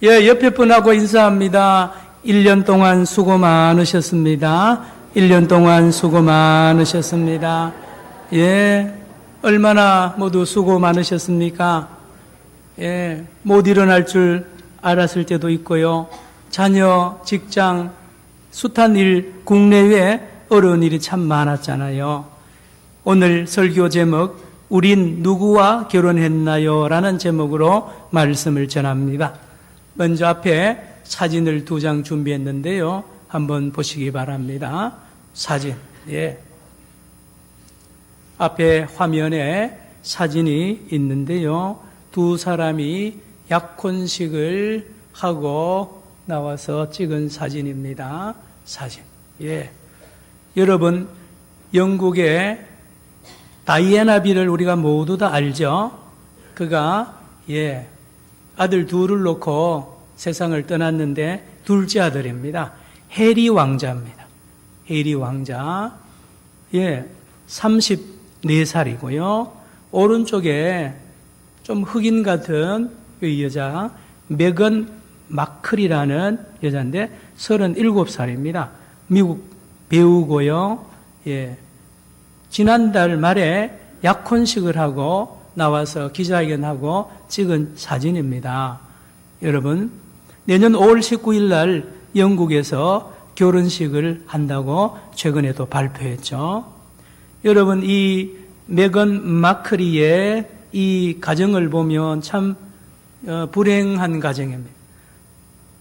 예, 옆에 분하고 인사합니다. 1년 동안 수고 많으셨습니다. 1년 동안 수고 많으셨습니다. 예, 얼마나 모두 수고 많으셨습니까? 예, 못 일어날 줄 알았을 때도 있고요. 자녀, 직장, 숱한 일, 국내외 어려운 일이 참 많았잖아요. 오늘 설교 제목, 우린 누구와 결혼했나요? 라는 제목으로 말씀을 전합니다. 먼저 앞에 사진을 2장 준비했는데요. 한번 보시기 바랍니다. 사진. 예. 앞에 화면에 사진이 있는데요. 두 사람이 약혼식을 하고 나와서 찍은 사진입니다. 사진. 예. 여러분, 영국의 다이애나 비를 우리가 모두 다 알죠? 그가, 예, 아들 둘을 놓고 세상을 떠났는데 둘째 아들입니다. 해리 왕자입니다. 해리 왕자. 예, 34살이고요. 오른쪽에 좀 흑인 같은 이 여자, 메건 마클이라는 여자인데 37살입니다. 미국 배우고요. 예, 지난달 말에 약혼식을 하고 나와서 기자회견하고 찍은 사진입니다. 여러분, 내년 5월 19일 날 영국에서 결혼식을 한다고 최근에도 발표했죠. 여러분, 이 메건 마클리의 이 가정을 보면 참 불행한 가정입니다.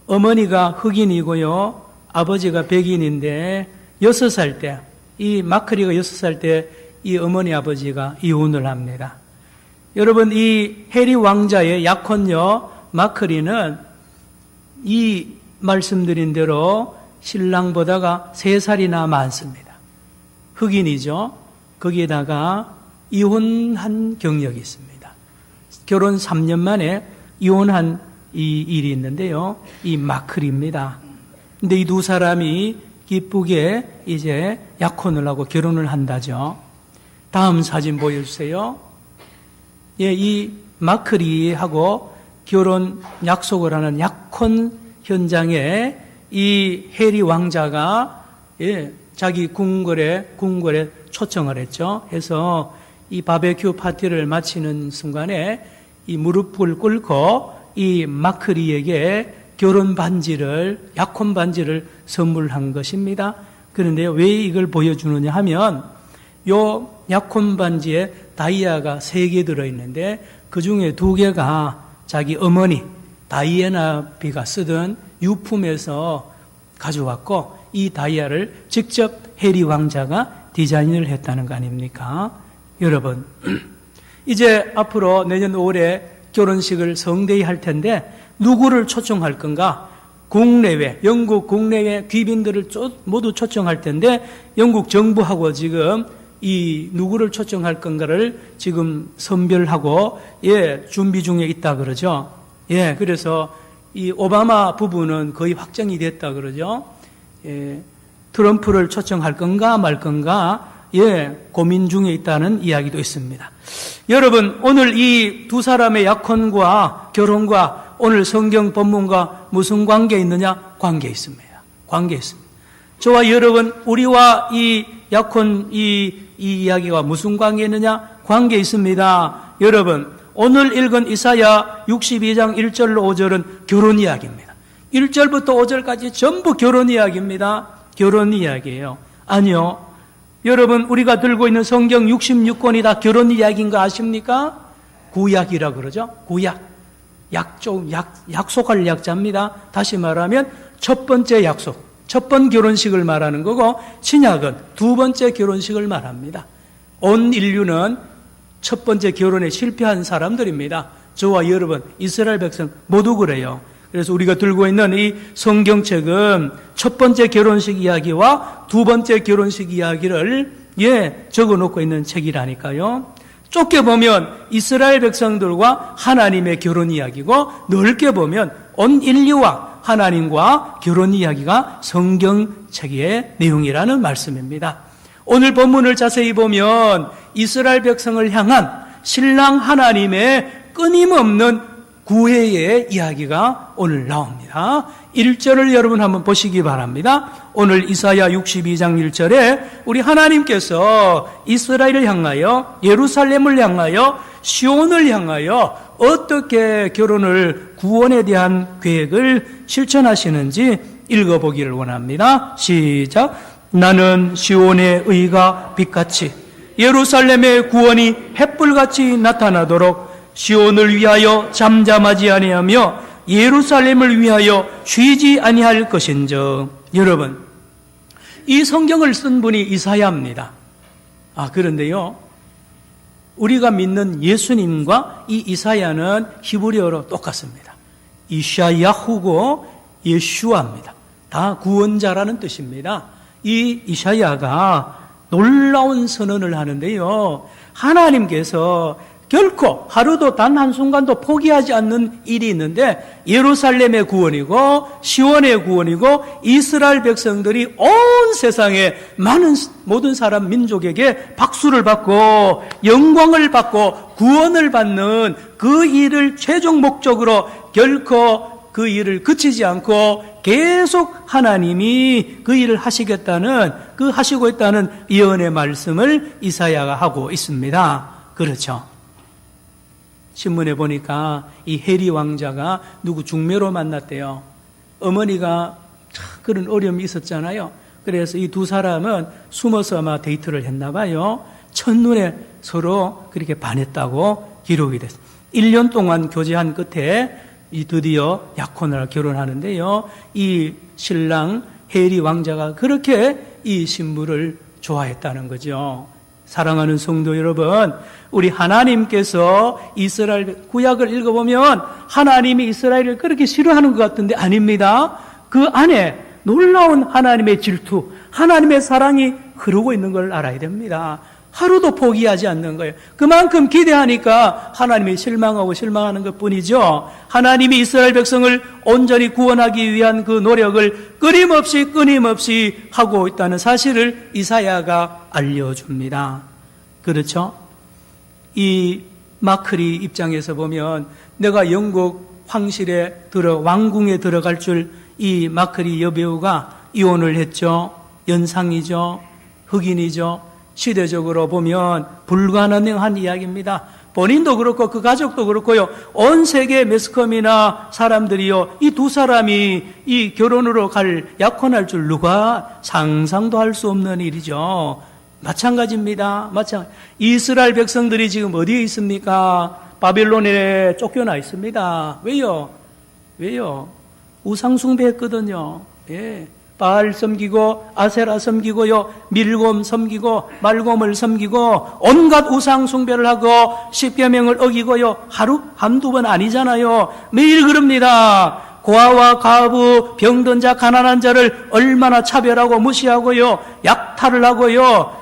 어머니가 흑인이고요. 아버지가 백인인데 6살 때, 이 마클리가 6살 때 이 어머니 아버지가 이혼을 합니다. 여러분, 이 해리 왕자의 약혼녀 마클리는 이 말씀드린 대로 신랑보다가 3살이나 많습니다. 흑인이죠. 거기에다가 이혼한 경력이 있습니다. 결혼 3년 만에 이혼한 이 일이 있는데요. 이 마클입니다. 근데 이 두 사람이 기쁘게 이제 약혼을 하고 결혼을 한다죠. 다음 사진 보여주세요. 예, 이 마클리하고 결혼 약속을 하는 약혼 현장에 이 해리 왕자가, 예, 자기 궁궐에 초청을 했죠. 해서 이 바베큐 파티를 마치는 순간에 이 무릎을 꿇고 이 마클리에게 결혼 반지를, 약혼 반지를 선물한 것입니다. 그런데 왜 이걸 보여주느냐 하면 요 약혼 반지에 다이아가 3개 들어있는데 그 중에 2개가 자기 어머니 다이애나 비가 쓰던 유품에서 가져왔고 이 다이아를 직접 해리 왕자가 디자인을 했다는 거 아닙니까? 여러분, 이제 앞으로 내년 5월에 결혼식을 성대히 할 텐데 누구를 초청할 건가? 국내외, 영국 국내외 귀빈들을 모두 초청할 텐데 영국 정부하고 지금 이 누구를 초청할 건가를 지금 선별하고, 예, 준비 중에 있다 그러죠. 예, 그래서 이 오바마 부부는 거의 확정이 됐다 그러죠. 예, 트럼프를 초청할 건가 말 건가, 예, 고민 중에 있다는 이야기도 있습니다. 여러분, 오늘 이 두 사람의 약혼과 결혼과 오늘 성경 본문과 무슨 관계 있느냐? 관계 있습니다. 관계 있습니다. 저와 여러분, 우리와 이 약혼, 이 이야기가 무슨 관계 있느냐? 관계 있습니다. 여러분, 오늘 읽은 이사야 62장 1절로 5절은 결혼 이야기입니다. 1절부터 5절까지 전부 결혼 이야기입니다. 결혼 이야기예요. 아니요. 여러분, 우리가 들고 있는 성경 66권이 다 결혼 이야기인 거 아십니까? 구약이라 그러죠. 구약. 약속할 약자입니다. 다시 말하면 첫 번째 약속. 첫 번 결혼식을 말하는 거고 신약은 두 번째 결혼식을 말합니다. 온 인류는 첫 번째 결혼에 실패한 사람들입니다. 저와 여러분, 이스라엘 백성 모두 그래요. 그래서 우리가 들고 있는 이 성경책은 첫 번째 결혼식 이야기와 두 번째 결혼식 이야기를, 예, 적어놓고 있는 책이라니까요. 좁게 보면 이스라엘 백성들과 하나님의 결혼 이야기고 넓게 보면 온 인류와 하나님과 결혼 이야기가 성경책의 내용이라는 말씀입니다. 오늘 본문을 자세히 보면 이스라엘 백성을 향한 신랑 하나님의 끊임없는 구회의 이야기가 오늘 나옵니다. 1절을 여러분 한번 보시기 바랍니다. 오늘 이사야 62장 1절에 우리 하나님께서 이스라엘을 향하여, 예루살렘을 향하여, 시온을 향하여 어떻게 결혼을, 구원에 대한 계획을 실천하시는지 읽어보기를 원합니다. 시작. 나는 시온의 의가 빛같이, 예루살렘의 구원이 햇불같이 나타나도록 시온을 위하여 잠잠하지 아니하며 예루살렘을 위하여 쉬지 아니할 것인즉. 여러분, 이 성경을 쓴 분이 이사야입니다. 그런데요, 우리가 믿는 예수님과 이 이사야는 히브리어로 똑같습니다. 이샤야후고 예슈아입니다. 다 구원자라는 뜻입니다. 이 이사야가 놀라운 선언을 하는데요, 하나님께서 결코 하루도 단 한순간도 포기하지 않는 일이 있는데, 예루살렘의 구원이고 시온의 구원이고 이스라엘 백성들이 온 세상의 많은 모든 사람 민족에게 박수를 받고 영광을 받고 구원을 받는 그 일을 최종 목적으로 결코 그 일을 그치지 않고 계속 하나님이 그 일을 하시겠다는, 그 하시고 있다는 예언의 말씀을 이사야가 하고 있습니다. 그렇죠. 신문에 보니까 이 해리 왕자가 누구 중매로 만났대요. 어머니가 참 그런 어려움이 있었잖아요. 그래서 이 두 사람은 숨어서 아마 데이트를 했나 봐요. 첫눈에 서로 그렇게 반했다고 기록이 됐어요. 1년 동안 교제한 끝에 이 드디어 약혼을 결혼하는데요, 이 신랑 해리 왕자가 그렇게 이 신부를 좋아했다는 거죠. 사랑하는 성도 여러분, 우리 하나님께서 이스라엘 구약을 읽어보면 하나님이 이스라엘을 그렇게 싫어하는 것 같은데 아닙니다. 그 안에 놀라운 하나님의 질투, 하나님의 사랑이 흐르고 있는 걸 알아야 됩니다. 하루도 포기하지 않는 거예요. 그만큼 기대하니까 하나님이 실망하는 것 뿐이죠. 하나님이 이스라엘 백성을 온전히 구원하기 위한 그 노력을 끊임없이 하고 있다는 사실을 이사야가 알려줍니다. 그렇죠? 이 마크리 입장에서 보면 내가 영국 황실에 왕궁에 들어갈 줄 이 마크리 여배우가 이혼을 했죠. 연상이죠. 흑인이죠. 시대적으로 보면 불가능한 이야기입니다. 본인도 그렇고 그 가족도 그렇고요, 온 세계 매스컴이나 사람들이요, 이 두 사람이 이 결혼으로 약혼할 줄 누가 상상도 할 수 없는 일이죠. 마찬가지입니다. 이스라엘 백성들이 지금 어디에 있습니까? 바벨론에 쫓겨나 있습니다. 왜요? 우상 숭배했거든요. 예. 바알 섬기고 아세라 섬기고요, 밀곰 섬기고 말곰을 섬기고 온갖 우상 숭배를 하고 십계명을 어기고요, 한두 번 아니잖아요. 매일 그럽니다. 고아와 과부, 병든 자, 가난한 자를 얼마나 차별하고 무시하고요, 약탈을 하고요,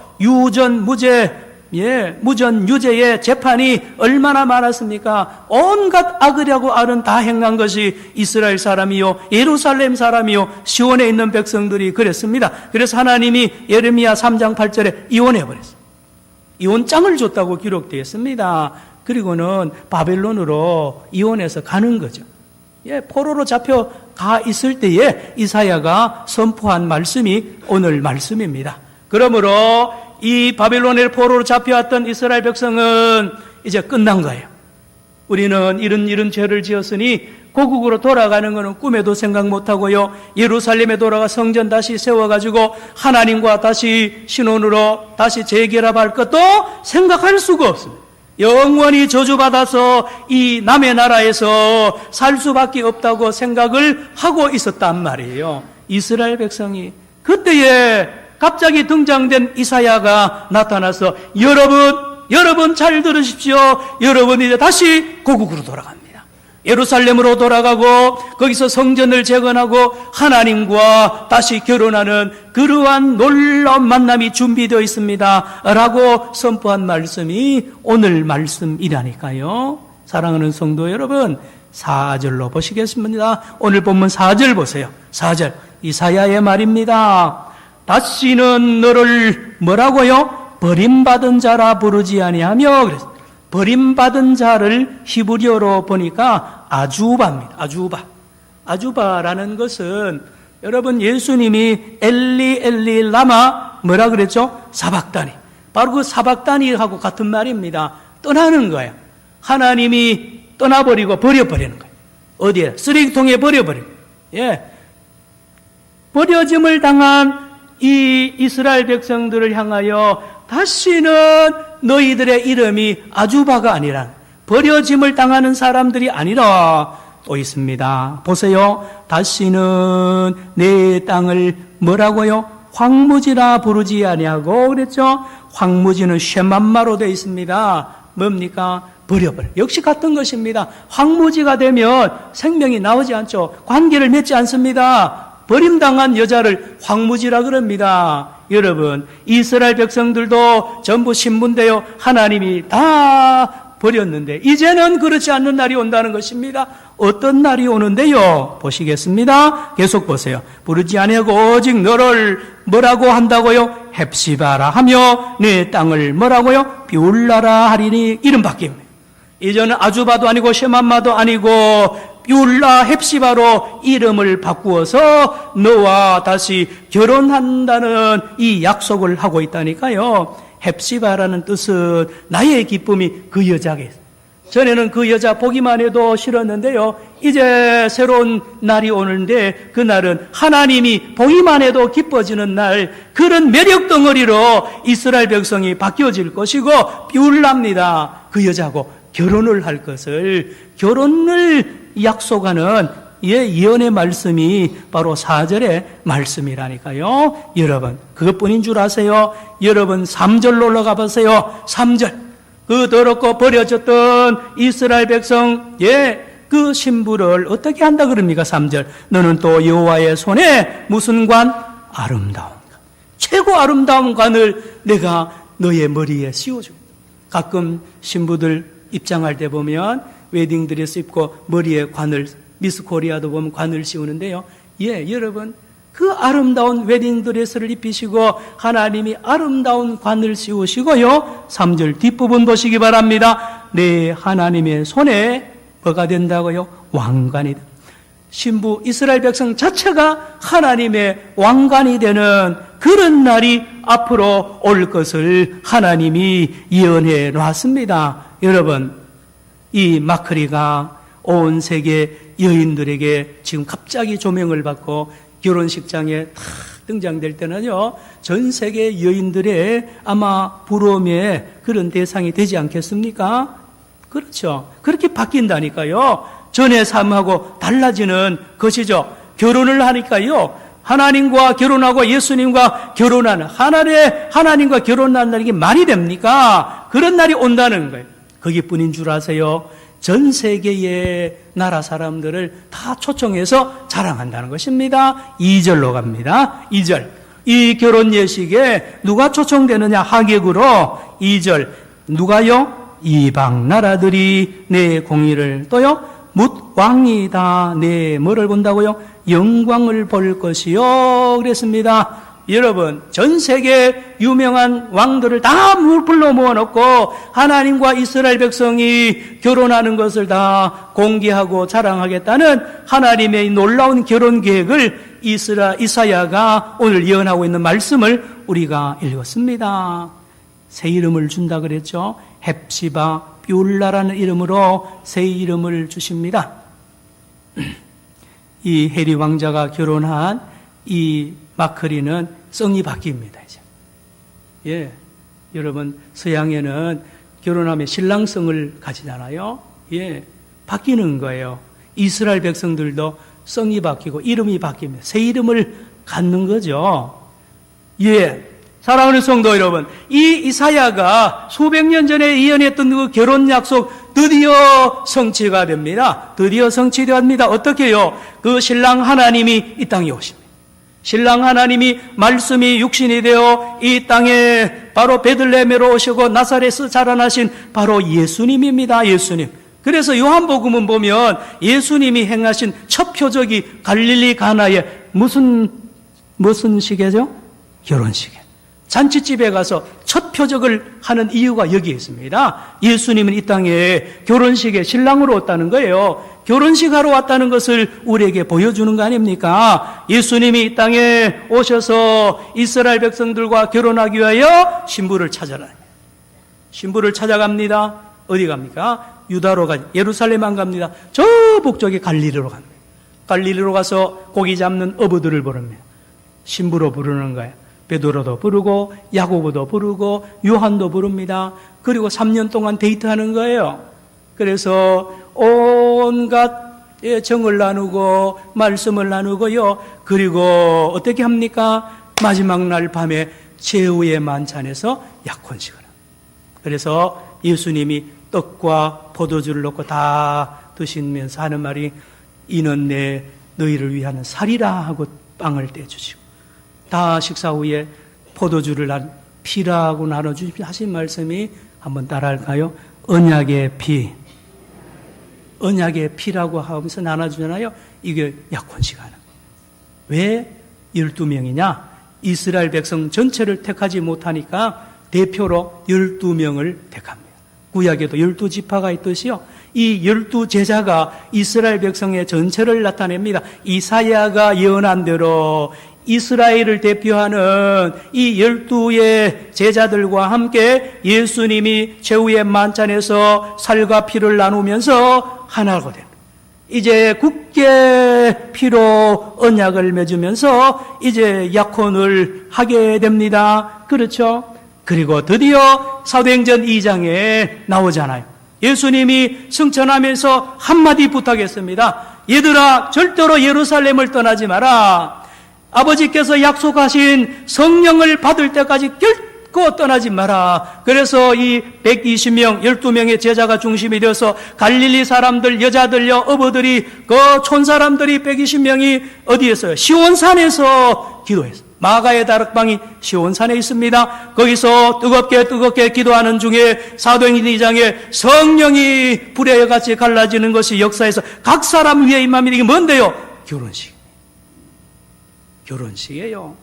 무전 유죄의 재판이 얼마나 많았습니까? 온갖 악으려고 악은 다 행한 것이 이스라엘 사람이요, 예루살렘 사람이요, 시온에 있는 백성들이 그랬습니다. 그래서 하나님이 예레미야 3장 8절에 이혼해버렸어요. 이혼장을 줬다고 기록되어 있습니다. 그리고는 바벨론으로 이혼해서 가는 거죠. 포로로 잡혀가 있을 때에 이사야가 선포한 말씀이 오늘 말씀입니다. 그러므로 이 바벨론의 포로로 잡혀왔던 이스라엘 백성은 이제 끝난 거예요. 우리는 이런 죄를 지었으니 고국으로 돌아가는 것은 꿈에도 생각 못하고요, 예루살렘에 돌아가 성전 다시 세워가지고 하나님과 다시 신혼으로 다시 재결합할 것도 생각할 수가 없습니다. 영원히 저주받아서 이 남의 나라에서 살 수밖에 없다고 생각을 하고 있었단 말이에요. 이스라엘 백성이 그때에 갑자기 등장된 이사야가 나타나서 여러분 잘 들으십시오. 여러분 이제 다시 고국으로 돌아갑니다. 예루살렘으로 돌아가고 거기서 성전을 재건하고 하나님과 다시 결혼하는 그러한 놀라운 만남이 준비되어 있습니다 라고 선포한 말씀이 오늘 말씀이라니까요. 사랑하는 성도 여러분, 4절로 보시겠습니다. 오늘 본문 4절 보세요. 4절 이사야의 말입니다. 다시는 너를 뭐라고요? 버림받은 자라 부르지 아니하며, 그래서 버림받은 자를 히브리어로 보니까 아주바입니다. 아주바라는 것은 여러분 예수님이 엘리 라마 뭐라 그랬죠? 사박다니. 바로 그 사박다니하고 같은 말입니다. 떠나는 거예요. 하나님이 떠나버리고 버려버리는 거예요. 어디에? 쓰레기통에 버려버리는 거예요. 예. 버려짐을 당한 이 이스라엘 백성들을 향하여 다시는 너희들의 이름이 아주바가 아니라 버려짐을 당하는 사람들이 아니라 또 있습니다. 보세요. 다시는 내 땅을 뭐라고요? 황무지라 부르지 아니하고 그랬죠? 황무지는 쉐맘마로 되어 있습니다. 뭡니까? 버려버려. 역시 같은 것입니다. 황무지가 되면 생명이 나오지 않죠. 관계를 맺지 않습니다. 버림당한 여자를 황무지라 그럽니다. 여러분, 이스라엘 백성들도 전부 신분되어 하나님이 다 버렸는데 이제는 그렇지 않는 날이 온다는 것입니다. 어떤 날이 오는데요? 보시겠습니다. 계속 보세요. 부르지 아니하고 오직 너를 뭐라고 한다고요? 헵시바라 하며 내 땅을 뭐라고요? 비울라라 하리니 이름 바뀝니다. 이제는 아주바도 아니고 쉐맘마도 아니고 비울라 헵시바로 이름을 바꾸어서 너와 다시 결혼한다는 이 약속을 하고 있다니까요. 헵시바라는 뜻은 나의 기쁨이 그 여자에게 있어요. 전에는 그 여자 보기만 해도 싫었는데요. 이제 새로운 날이 오는데 그날은 하나님이 보기만 해도 기뻐지는 날, 그런 매력 덩어리로 이스라엘 백성이 바뀌어질 것이고 비울랍니다. 그 여자하고 결혼을 할 것을, 결혼을 약속하는 예언의 말씀이 바로 4절의 말씀이라니까요. 여러분, 그것뿐인 줄 아세요? 여러분 3절로 올라가 보세요. 3절. 그 더럽고 버려졌던 이스라엘 백성, 그 신부를 어떻게 한다 그럽니까? 3절. 너는 또 여호와의 손에 무슨 관? 아름다운 관. 최고 아름다운 관을 내가 너의 머리에 씌워줍니다. 가끔 신부들 입장할 때 보면 웨딩드레스 입고 머리에 관을, 미스 코리아도 보면 관을 씌우는데요. 여러분, 그 아름다운 웨딩드레스를 입히시고 하나님이 아름다운 관을 씌우시고요. 3절 뒷부분 보시기 바랍니다. 내 하나님의 손에 뭐가 된다고요? 왕관이 된다. 신부 이스라엘 백성 자체가 하나님의 왕관이 되는 그런 날이 앞으로 올 것을 하나님이 예언해 놨습니다. 여러분, 이 마크리가 온 세계 여인들에게 지금 갑자기 조명을 받고 결혼식장에 탁 등장될 때는요, 전 세계 여인들의 아마 부러움의 그런 대상이 되지 않겠습니까? 그렇죠. 그렇게 바뀐다니까요. 전의 삶하고 달라지는 것이죠. 결혼을 하니까요, 하나님과 결혼하고 예수님과 결혼하는, 하나님과 결혼한다는 게 말이 됩니까? 그런 날이 온다는 거예요. 거기뿐인 줄 아세요? 전 세계의 나라 사람들을 다 초청해서 자랑한다는 것입니다. 2절로 갑니다. 2절. 이 결혼 예식에 누가 초청되느냐? 하객으로. 2절. 누가요? 이방 나라들이 내 공의를 또요? 묻 왕이다. 내 뭐를 본다고요? 영광을 볼 것이요. 그랬습니다. 여러분, 전 세계 유명한 왕들을 다 불러 모아놓고 하나님과 이스라엘 백성이 결혼하는 것을 다 공개하고 자랑하겠다는 하나님의 놀라운 결혼 계획을 이사야가 오늘 예언하고 있는 말씀을 우리가 읽었습니다. 새 이름을 준다 그랬죠. 헵시바 비울라라는 이름으로 새 이름을 주십니다. 이 해리 왕자가 결혼한 이 마크리는 성이 바뀝니다, 이제. 여러분, 서양에는 결혼하면 신랑성을 가지잖아요. 바뀌는 거예요. 이스라엘 백성들도 성이 바뀌고 이름이 바뀝니다. 새 이름을 갖는 거죠. 사랑하는 성도 여러분, 이 이사야가 수백 년 전에 예언했던 그 결혼 약속 드디어 성취가 됩니다. 드디어 성취됩니다. 어떻게요? 그 신랑 하나님이 이 땅에 오십니다. 신랑 하나님이 말씀이 육신이 되어 이 땅에 바로 베들레헴으로 오시고 나사렛에서 자라나신 바로 예수님입니다. 예수님. 그래서 요한복음은 보면 예수님이 행하신 첫 표적이 갈릴리 가나의 무슨 시계죠? 결혼식에. 잔치집에 가서 첫 표적을 하는 이유가 여기에 있습니다. 예수님은 이 땅에 결혼식에 신랑으로 왔다는 거예요. 결혼식 하러 왔다는 것을 우리에게 보여주는 거 아닙니까? 예수님이 이 땅에 오셔서 이스라엘 백성들과 결혼하기 위하여 신부를 찾아라. 신부를 찾아갑니다. 어디 갑니까? 유다로 예루살렘 안 갑니다. 저 북쪽에 갈릴리로 갑니다. 갈릴리로 가서 고기 잡는 어부들을 부릅니다. 신부로 부르는 거예요. 베드로도 부르고 야고보도 부르고 요한도 부릅니다. 그리고 3년 동안 데이트하는 거예요. 그래서 온갖 정을 나누고 말씀을 나누고요. 그리고 어떻게 합니까? 마지막 날 밤에 제후의 만찬에서 약혼식을 합니다. 그래서 예수님이 떡과 포도주를 넣고 다 드시면서 하는 말이 이는 내 너희를 위하는 살이라 하고 빵을 떼주시고 다 식사 후에 포도주를 피라고 나눠주십시오 하신 말씀이 한번 따라할까요? 언약의 피. 언약의 피라고 하면서 나눠주잖아요. 이게 약혼식 하는 거예요. 왜 12명이냐? 이스라엘 백성 전체를 택하지 못하니까 대표로 12명을 택합니다. 구약에도 12지파가 있듯이요. 이 12제자가 이스라엘 백성의 전체를 나타냅니다. 이사야가 예언한 대로 이스라엘을 대표하는 이 12의 제자들과 함께 예수님이 최후의 만찬에서 살과 피를 나누면서 하나가 됩니다. 이제 굳게 피로 언약을 맺으면서 이제 약혼을 하게 됩니다. 그렇죠? 그리고 드디어 사도행전 2장에 나오잖아요. 예수님이 승천하면서 한마디 부탁했습니다. 얘들아, 절대로 예루살렘을 떠나지 마라. 아버지께서 약속하신 성령을 받을 때까지 결코 떠나지 마라. 그래서 이 120명, 12명의 제자가 중심이 되어서 갈릴리 사람들, 여자들요, 어부들이, 그 촌사람들이 120명이 어디에서요? 시온산에서 기도했어요. 마가의 다락방이 시온산에 있습니다. 거기서 뜨겁게 기도하는 중에 사도행전 2장에 성령이 불의 같이 갈라지는 것이 역사에서 각 사람 위에 임합니다. 이게 뭔데요? 결혼식이에요.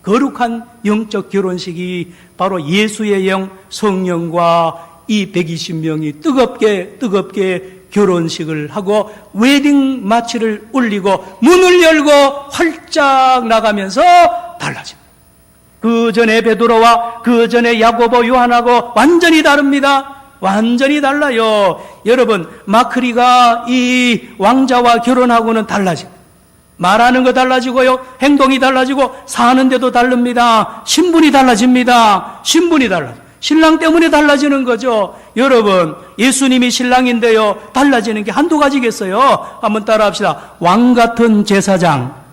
거룩한 영적 결혼식이 바로 예수의 영 성령과 이 120명이 뜨겁게 결혼식을 하고 웨딩 마취를 울리고 문을 열고 활짝 나가면서 달라집니다. 그 전에 베드로와 그 전에 야고보 요한하고 완전히 다릅니다. 완전히 달라요. 여러분, 마크리가 이 왕자와 결혼하고는 달라집니다. 말하는 거 달라지고요. 행동이 달라지고 사는데도 다릅니다. 신분이 달라집니다. 신분이 달라져요. 신랑 때문에 달라지는 거죠. 여러분, 예수님이 신랑인데요. 달라지는 게 한두 가지겠어요. 한번 따라합시다. 왕 같은 제사장.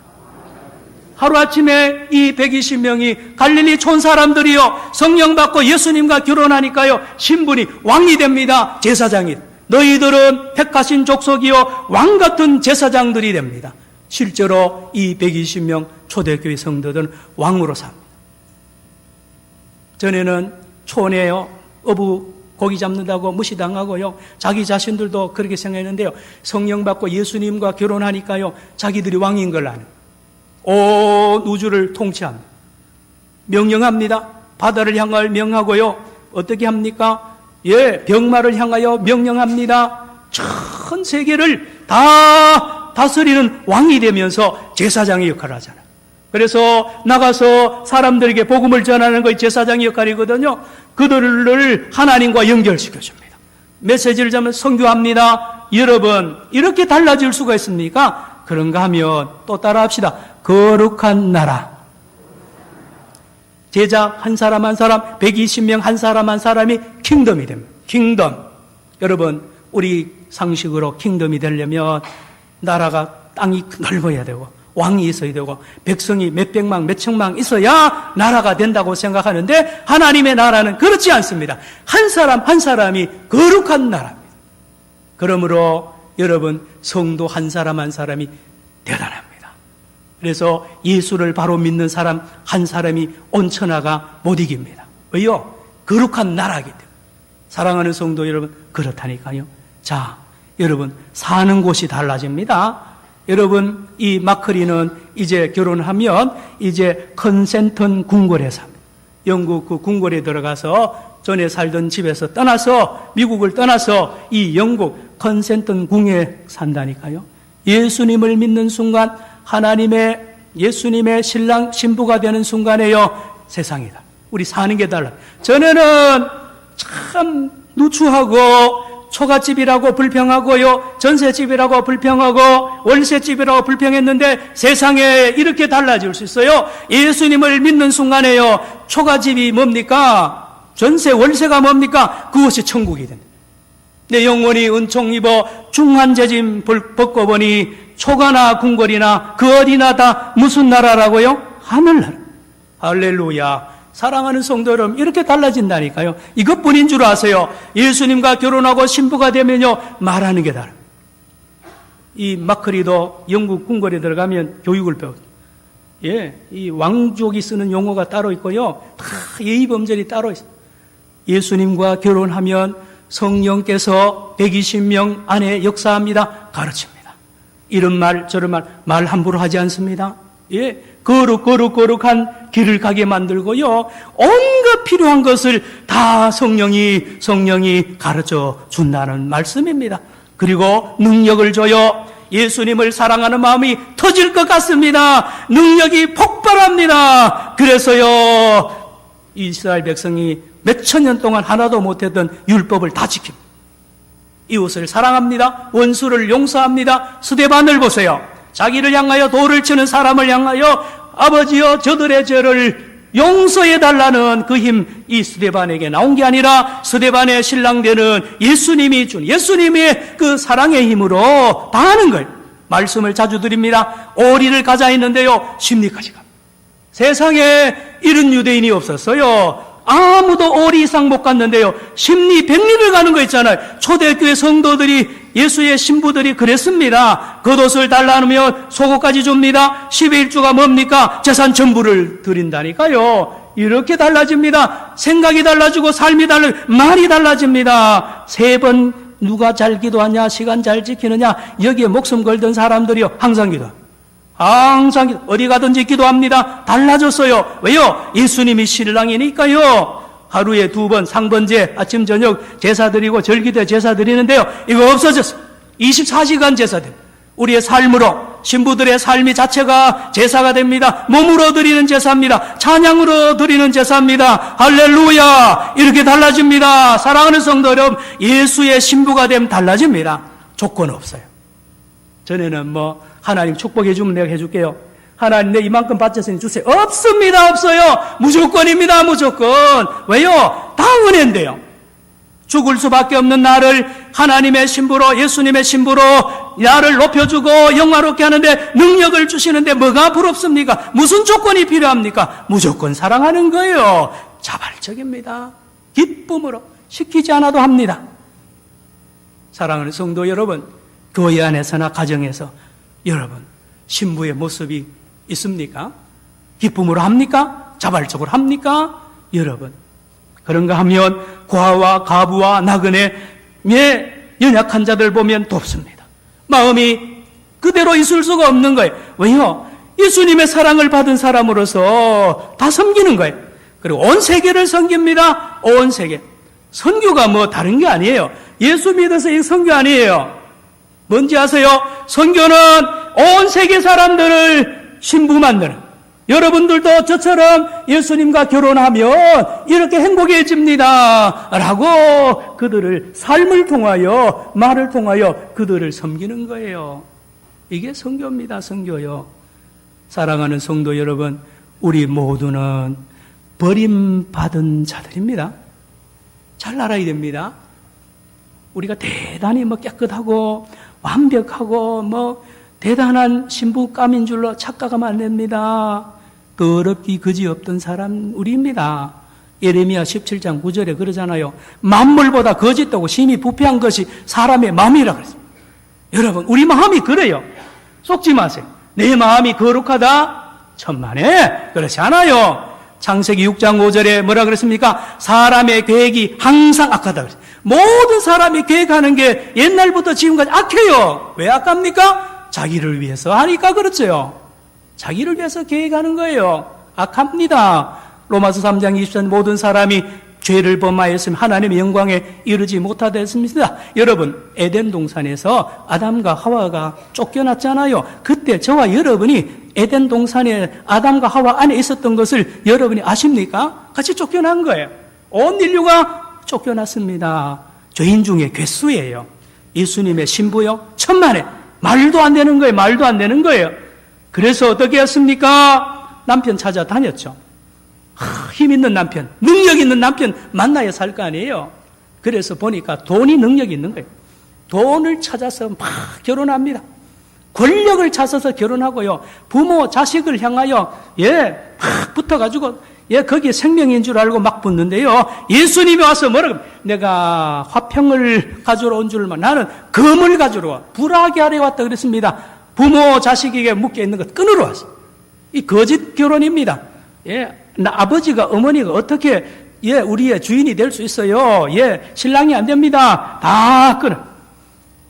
하루아침에 이 120명이 갈릴리 촌 사람들이요. 성령 받고 예수님과 결혼하니까요. 신분이 왕이 됩니다. 제사장이. 너희들은 택하신 족속이요. 왕 같은 제사장들이 됩니다. 실제로 이 120명 초대교회 성도들은 왕으로 삽니다. 전에는 촌에요. 어부 고기 잡는다고 무시당하고요. 자기 자신들도 그렇게 생각했는데요. 성령 받고 예수님과 결혼하니까요. 자기들이 왕인 걸 아는. 온 우주를 통치합니다. 명령합니다. 바다를 향하여 명하고요. 어떻게 합니까? 병마를 향하여 명령합니다. 전 세계를 다 다스리는 왕이 되면서 제사장의 역할을 하잖아요. 그래서 나가서 사람들에게 복음을 전하는 것이 제사장의 역할이거든요. 그들을 하나님과 연결시켜줍니다. 메시지를 전하면 선교합니다. 여러분, 이렇게 달라질 수가 있습니까? 그런가 하면 또 따라합시다. 거룩한 나라. 제자 한 사람 한 사람, 120명 한 사람이 킹덤이 됩니다. 킹덤. 여러분, 우리 상식으로 킹덤이 되려면 나라가 땅이 넓어야 되고 왕이 있어야 되고 백성이 몇백만 몇천만 있어야 나라가 된다고 생각하는데 하나님의 나라는 그렇지 않습니다. 한 사람 한 사람이 거룩한 나라입니다. 그러므로 여러분, 성도 한 사람이 대단합니다. 그래서 예수를 바로 믿는 사람 한 사람이 온 천하가 못 이깁니다. 왜요? 거룩한 나라이기 때문에. 사랑하는 성도 여러분, 그렇다니까요. 자, 여러분, 사는 곳이 달라집니다. 여러분, 이 마크리는 이제 결혼하면 이제 컨센턴 궁궐에 삽니다. 영국 그 궁궐에 들어가서 전에 살던 집에서 떠나서 미국을 떠나서 이 영국 컨센턴 궁에 산다니까요. 예수님을 믿는 순간 예수님의 신랑 신부가 되는 순간에요. 세상이다. 우리 사는 게 달라. 전에는 참 누추하고 초가집이라고 불평하고요, 전셋집이라고 불평하고 월세집이라고 불평했는데 세상에 이렇게 달라질 수 있어요. 예수님을 믿는 순간에요, 초가집이 뭡니까? 전세 월세가 뭡니까? 그것이 천국이 된다. 내 영혼이 은총 입어 중한재짐 벗고 보니 초가나 궁궐이나 그 어디나 다 무슨 나라라고요? 하늘나라. 할렐루야. 사랑하는 성도 여러분, 이렇게 달라진다니까요. 이것뿐인 줄 아세요? 예수님과 결혼하고 신부가 되면요, 말하는 게 다릅니다. 이 마크리도 영국 궁궐에 들어가면 교육을 배웁니다. 예, 이 왕족이 쓰는 용어가 따로 있고요, 다 예의범절이 따로 있어요. 예수님과 결혼하면 성령께서 120명 안에 역사합니다. 가르칩니다. 이런 말, 저런 말 함부로 하지 않습니다. 예, 거룩한 길을 가게 만들고요, 온갖 필요한 것을 다 성령이 가르쳐 준다는 말씀입니다. 그리고 능력을 줘요. 예수님을 사랑하는 마음이 터질 것 같습니다. 능력이 폭발합니다. 그래서요, 이스라엘 백성이 몇천 년 동안 하나도 못했던 율법을 다 지킵니다. 이웃을 사랑합니다. 원수를 용서합니다. 스데반을 보세요. 자기를 향하여 돌을 치는 사람을 향하여 아버지여 저들의 죄를 용서해달라는 그 힘, 이 스데반에게 나온 게 아니라 스데반의 신랑 되는 예수님의 그 사랑의 힘으로 다 하는 거예요. 말씀을 자주 드립니다. 오리를 가자 했는데요, 심리까지 갑니다. 세상에 이런 유대인이 없었어요. 아무도 오리 이상 못 갔는데요, 심리 100리를 가는 거 있잖아요. 초대교회 성도들이, 예수의 신부들이 그랬습니다. 겉옷을 달라놓으면 속옷까지 줍니다. 11주가 뭡니까? 재산 전부를 드린다니까요. 이렇게 달라집니다. 생각이 달라지고 삶이 말이 달라집니다. 3번 누가 잘 기도하냐, 시간 잘 지키느냐, 여기에 목숨 걸던 사람들이요, 항상 어디 가든지 기도합니다. 달라졌어요. 왜요? 예수님이 신랑이니까요. 하루에 2번 상번제, 아침 저녁 제사 드리고 절기대 제사 드리는데요, 이거 없어졌어요. 24시간 제사 됩니다. 우리의 삶으로, 신부들의 삶이 자체가 제사가 됩니다. 몸으로 드리는 제사입니다. 찬양으로 드리는 제사입니다. 할렐루야. 이렇게 달라집니다. 사랑하는 성도 여러분, 예수의 신부가 되면 달라집니다. 조건 없어요. 전에는 하나님 축복해 주면 내가 해줄게요. 하나님 내 이만큼 바쳤으니 주세요. 없습니다. 없어요. 무조건입니다. 무조건. 왜요? 다 은혜인데요. 죽을 수밖에 없는 나를 하나님의 신부로, 예수님의 신부로 나를 높여주고 영화롭게 하는데 능력을 주시는데 뭐가 부럽습니까? 무슨 조건이 필요합니까? 무조건 사랑하는 거예요. 자발적입니다. 기쁨으로 시키지 않아도 합니다. 사랑하는 성도 여러분, 교회 안에서나 가정에서 여러분, 신부의 모습이 있습니까? 기쁨으로 합니까? 자발적으로 합니까? 여러분, 그런가 하면 고아와 가부와 나그네, 연약한 자들 보면 돕습니다. 마음이 그대로 있을 수가 없는 거예요. 왜요? 예수님의 사랑을 받은 사람으로서 다 섬기는 거예요. 그리고 온 세계를 섬깁니다. 온 세계. 선교가 다른 게 아니에요. 예수 믿어서 이 선교 아니에요. 뭔지 아세요? 선교는 온 세계 사람들을 신부 만드는, 여러분들도 저처럼 예수님과 결혼하면 이렇게 행복해집니다 라고 그들을 삶을 통하여, 말을 통하여 그들을 섬기는 거예요. 이게 선교입니다. 선교요. 사랑하는 성도 여러분, 우리 모두는 버림받은 자들입니다. 잘 알아야 됩니다. 우리가 대단히 깨끗하고 완벽하고 대단한 신부감인 줄로 착각하면 안 됩니다. 더럽기 그지없던 사람 우리입니다. 예레미야 17장 9절에 그러잖아요. 만물보다 거짓되고 심히 부패한 것이 사람의 마음이라 그랬습니다. 여러분, 우리 마음이 그래요. 속지 마세요. 내 마음이 거룩하다? 천만에 그렇지 않아요. 창세기 6장 5절에 뭐라 그랬습니까? 사람의 계획이 항상 악하다 그랬어요. 모든 사람이 계획하는 게 옛날부터 지금까지 악해요. 왜 악합니까? 자기를 위해서 하니까 그렇죠. 자기를 위해서 계획하는 거예요. 악합니다. 로마서 3장 24절 모든 사람이 죄를 범하였으면 하나님의 영광에 이르지 못하다 했습니다. 여러분, 에덴 동산에서 아담과 하와가 쫓겨났잖아요. 그때 저와 여러분이 에덴 동산에 아담과 하와 안에 있었던 것을 여러분이 아십니까? 같이 쫓겨난 거예요. 온 인류가 쫓겨났습니다. 죄인 중에 괴수예요. 예수님의 신부요, 천만에 말도 안 되는 거예요. 말도 안 되는 거예요. 그래서 어떻게 했습니까? 남편 찾아다녔죠. 힘 있는 남편, 능력 있는 남편 만나야 살 거 아니에요. 그래서 보니까 돈이 능력이 있는 거예요. 돈을 찾아서 막 결혼합니다. 권력을 찾아서 결혼하고요. 부모, 자식을 향하여 막 붙어가지고 거기에 생명인 줄 알고 막 붙는데요. 예수님이 와서 뭐라고? 내가 화평을 가져러 온 줄만, 나는 금을 가져러 와. 불하게 하려 왔다 그랬습니다. 부모, 자식에게 묶여 있는 것 끊으러 왔어. 이 거짓 결혼입니다. 아버지가, 어머니가 어떻게 우리의 주인이 될 수 있어요? 신랑이 안 됩니다. 다 끊어.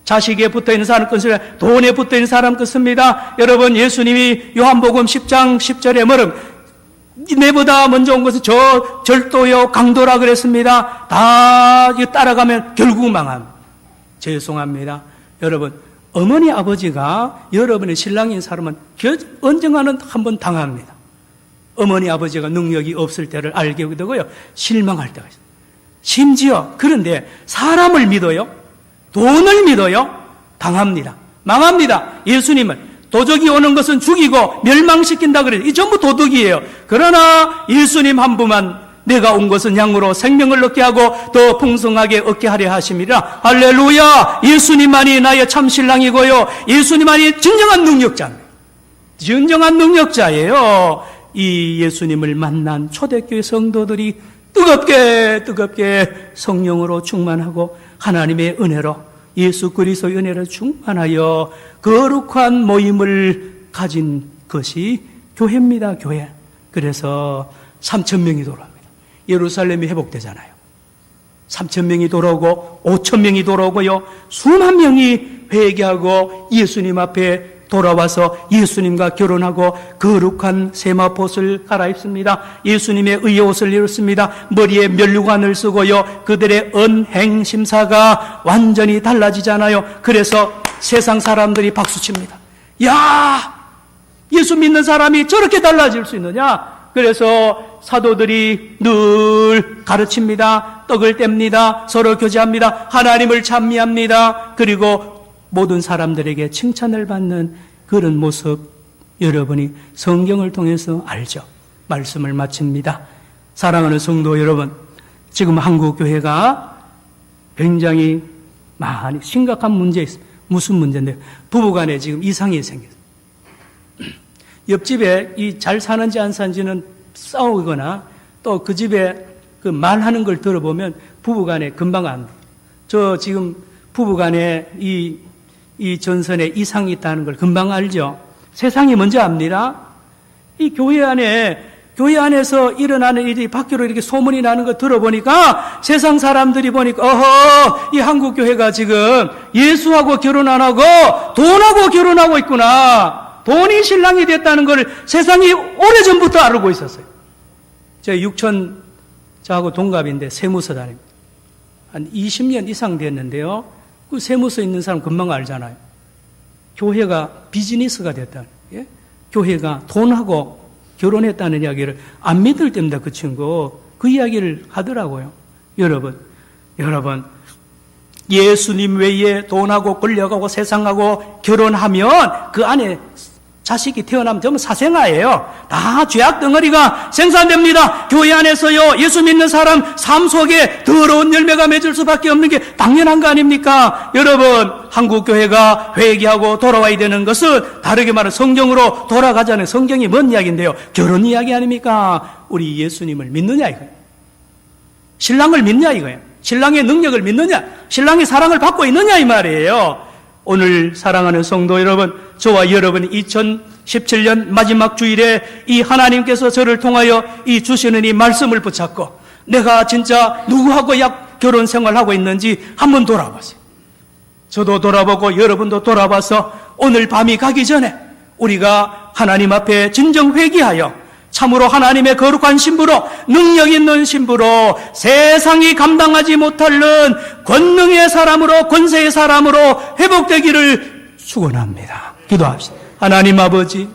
자식에 붙어있는 사람 끊습니다. 돈에 붙어있는 사람 끊습니다. 여러분, 예수님이 요한복음 10장 10절에 뭐름 내보다 먼저 온 것은 저 절도요 강도라 그랬습니다. 다 따라가면 결국 망합니다. 죄송합니다. 여러분, 어머니 아버지가 여러분의 신랑인 사람은 언젠가는 한번 당합니다. 어머니 아버지가 능력이 없을 때를 알게 되고요, 실망할 때가 있어요. 심지어 그런데 사람을 믿어요, 돈을 믿어요, 당합니다. 망합니다. 예수님은 도적이 오는 것은 죽이고 멸망시킨다 그래요. 이 전부 도둑이에요. 그러나 예수님 한 분만 내가 온 것은 양으로 생명을 얻게 하고 더 풍성하게 얻게 하려 하심이라. 할렐루야. 예수님만이 나의 참 신랑이고요, 예수님만이 진정한 능력자입니다. 진정한 능력자예요. 이 예수님을 만난 초대교회 성도들이 뜨겁게 성령으로 충만하고 하나님의 은혜로, 예수 그리스도의 은혜로 충만하여 거룩한 모임을 가진 것이 교회입니다. 교회. 그래서 3,000명이 돌아옵니다. 예루살렘이 회복되잖아요. 3,000명이 돌아오고 5,000명이 돌아오고요, 수만 명이 회개하고 예수님 앞에 돌아와서 예수님과 결혼하고 거룩한 세마포를 갈아입습니다. 예수님의 의의 옷을 입었습니다. 머리에 면류관을 쓰고요, 그들의 언행심사가 완전히 달라지잖아요. 그래서 세상 사람들이 박수칩니다. 야, 예수 믿는 사람이 저렇게 달라질 수 있느냐? 그래서 사도들이 늘 가르칩니다. 떡을 뗍니다. 서로 교제합니다. 하나님을 찬미합니다. 그리고 모든 사람들에게 칭찬을 받는 그런 모습, 여러분이 성경을 통해서 알죠. 말씀을 마칩니다. 사랑하는 성도 여러분, 지금 한국 교회가 굉장히 많이 심각한 문제 있습니다. 무슨 문제인데요? 부부간에 지금 이상이 생겼어요. 옆집에 이 잘 사는지 안 사는지는 싸우거나 또 그 집에 그 말하는 걸 들어보면 부부간에 금방 안 돼요. 저 지금 부부간에 이 전선에 이상이 있다는 걸 금방 알죠. 세상이 먼저 압니다. 이 교회 안에서 일어나는 일이 밖으로 이렇게 소문이 나는 거 들어보니까 세상 사람들이 보니까 이 한국 교회가 지금 예수하고 결혼 안 하고 돈하고 결혼하고 있구나. 돈이 신랑이 됐다는 걸 세상이 오래전부터 알고 있었어요. 제가 저하고 동갑인데 세무서 다닙니다. 한 20년 이상 됐는데요, 그 세무서 있는 사람 금방 알잖아요. 교회가 비즈니스가 됐다는, 교회가 돈하고 결혼했다는 이야기를 안 믿을 때입니다. 그 친구 그 이야기를 하더라고요. 여러분, 예수님 외에 돈하고 권력하고 세상하고 결혼하면 그 안에 자식이 태어나면 전부 사생아예요. 다 죄악 덩어리가 생산됩니다. 교회 안에서요, 예수 믿는 사람 삶 속에 더러운 열매가 맺을 수밖에 없는 게 당연한 거 아닙니까? 여러분, 한국 교회가 회개하고 돌아와야 되는 것은 다르게 말하면 성경으로 돌아가자는, 성경이 뭔 이야기인데요? 결혼 이야기 아닙니까? 우리 예수님을 믿느냐 이거예요. 신랑을 믿냐 이거예요. 신랑의 능력을 믿느냐, 신랑의 사랑을 받고 있느냐 이 말이에요. 오늘 사랑하는 성도 여러분, 저와 여러분이 2017년 마지막 주일에 이 하나님께서 저를 통하여 이 주시는 이 말씀을 붙잡고 내가 진짜 누구하고 결혼 생활하고 있는지 한번 돌아보세요. 저도 돌아보고 여러분도 돌아봐서 오늘 밤이 가기 전에 우리가 하나님 앞에 진정 회개하여 참으로 하나님의 거룩한 신부로, 능력 있는 신부로, 세상이 감당하지 못하는 권능의 사람으로, 권세의 사람으로 회복되기를 축원합니다. 기도합시다. 하나님 아버지,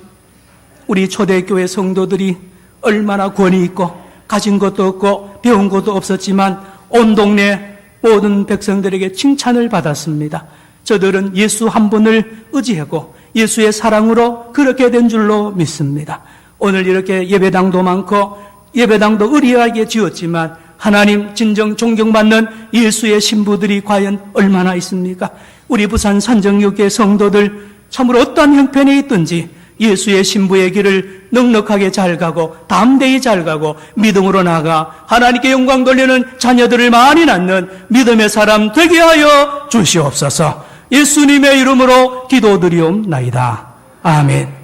우리 초대교회 성도들이 얼마나 권위 있고 가진 것도 없고 배운 것도 없었지만 온 동네 모든 백성들에게 칭찬을 받았습니다. 저들은 예수 한 분을 의지하고 예수의 사랑으로 그렇게 된 줄로 믿습니다. 오늘 이렇게 예배당도 많고 예배당도 의리하게 지었지만 하나님 진정 존경받는 예수의 신부들이 과연 얼마나 있습니까? 우리 부산 산정교회 성도들 참으로 어떠한 형편이 있든지 예수의 신부의 길을 넉넉하게 잘 가고 담대히 잘 가고 믿음으로 나가 하나님께 영광 돌리는 자녀들을 많이 낳는 믿음의 사람 되게 하여 주시옵소서. 예수님의 이름으로 기도드리옵나이다. 아멘.